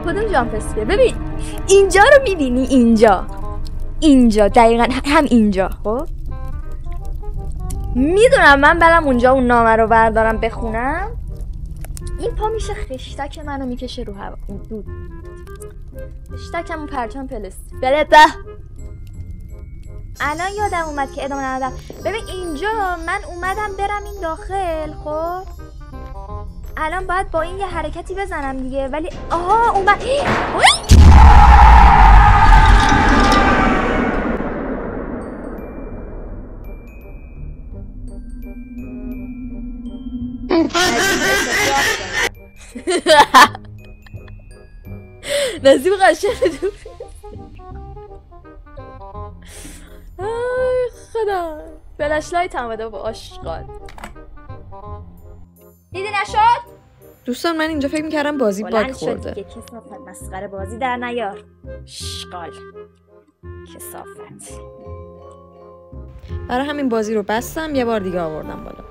کدوم جامپ اسکر؟ ببین اینجا رو میبینی؟ اینجا دقیقا هم اینجا. خب میدونم من برم اونجا اون نامه رو بردارم بخونم. این پا میشه خشتک منو میکشه رو هوا. دود خشتکم اون پرچم پلستی برده. الان یادم اومد که ادامه ندادم. ببین اینجا من اومدم برم این داخل. خب الان باید با این یه حرکتی بزنم دیگه، ولی آها اومد. نصیب قشنگ دو. آی خدا فلش لایت هم بده با آشغال. دیدی نشد؟ دوستان من اینجا فکر میکردم بازی باگ خورده. دیگه کسافت مسخره بازی در نیار. شغال کسافت. برای همین بازی رو بستم، یه بار دیگه آوردم بالا.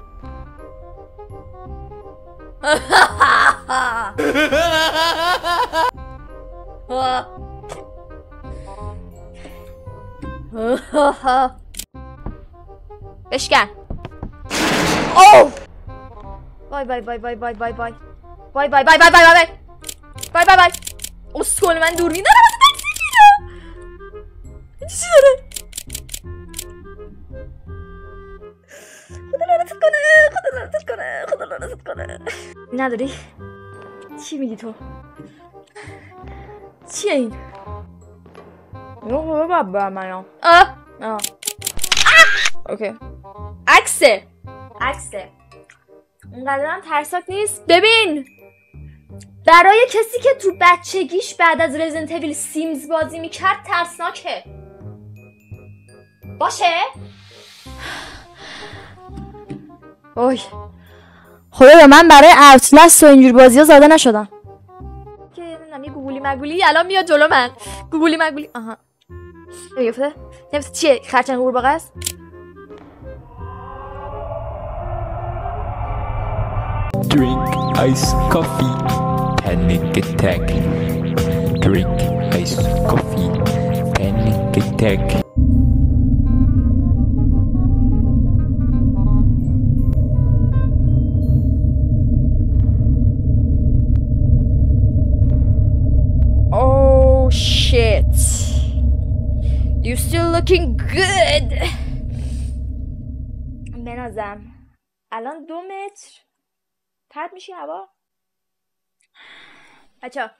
بشکن. اوه بای بای بای بای بای بای بای بای بای بای بای بای بای بای بای بای. اسکول من دوربین دارم. چی داره؟ خدا لعنتت کنه، خدا لعنتت کنه، خدا لعنتت کنه. نداری؟ چی میگی تو؟ چیه این؟ نه بابا منو. اوکی. عکسه. اونقدرم ترسناک نیست. ببین برای کسی که تو بچگیش بعد از رزیدنت ایول سیمز بازی میکرد ترسناکه باشه. اوی خدا من برای اوتلست و اینجور بازی ها زاده نشدم که نمیدونم یه گوگولی مگولی الان میاد جلو من. گوگولی مگولی آها نمیفته چیه؟ خرچنگ قورباغه است. Drink iced coffee, panic attack. Drink iced coffee, panic attack. Oh shit. You still looking good. بنازم الان 2 متر پرد میشی هوا. بچه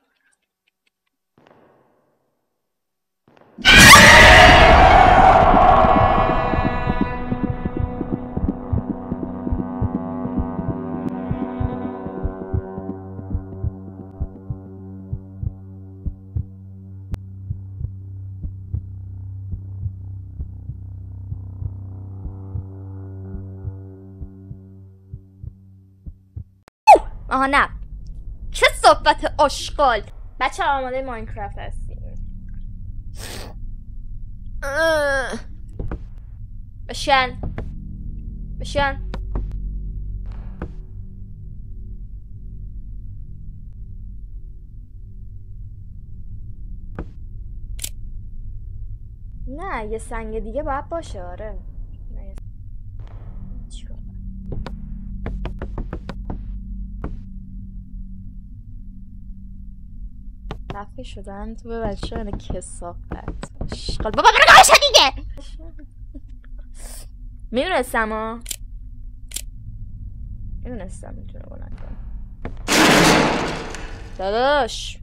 آها نه چه صحبت آشغال. بچه آماده ماینکرافت هستیم. بشن نه یه سنگ دیگه باید باشه. آره دفعه شدن تو به بچه هنه کسافت شقال. بابا برو گاشه دیگه. میدونستم میتونه بلند کنم داداش.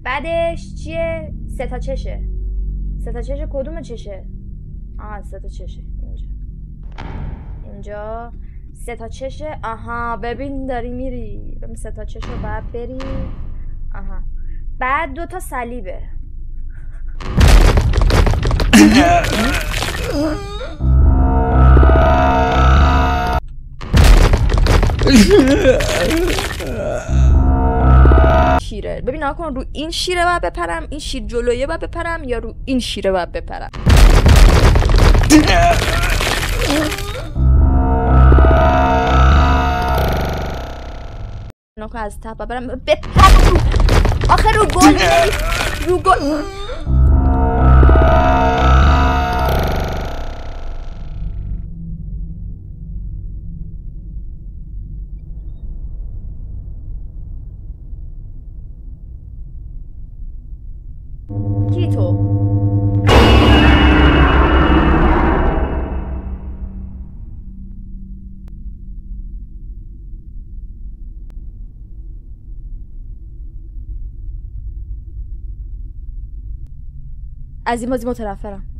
بعدش چیه؟ 3 تا چشه. 3 تا چشه کدوم چشه؟ 3 تا چشه اینجا 3 تا چشه. آها ببین داری میری. ببین 3 تا چشه رو باید بری. آها بعد 2 تا صلیبه. شیره ببین نکن رو این شیره باید بپرم، این شیر جلویه باید بپرم یا رو این شیره باید بپرم. نکن از تپا برم بپرم رو آخه رو گل رو گل. کی تو؟ از این بازی متنفرم.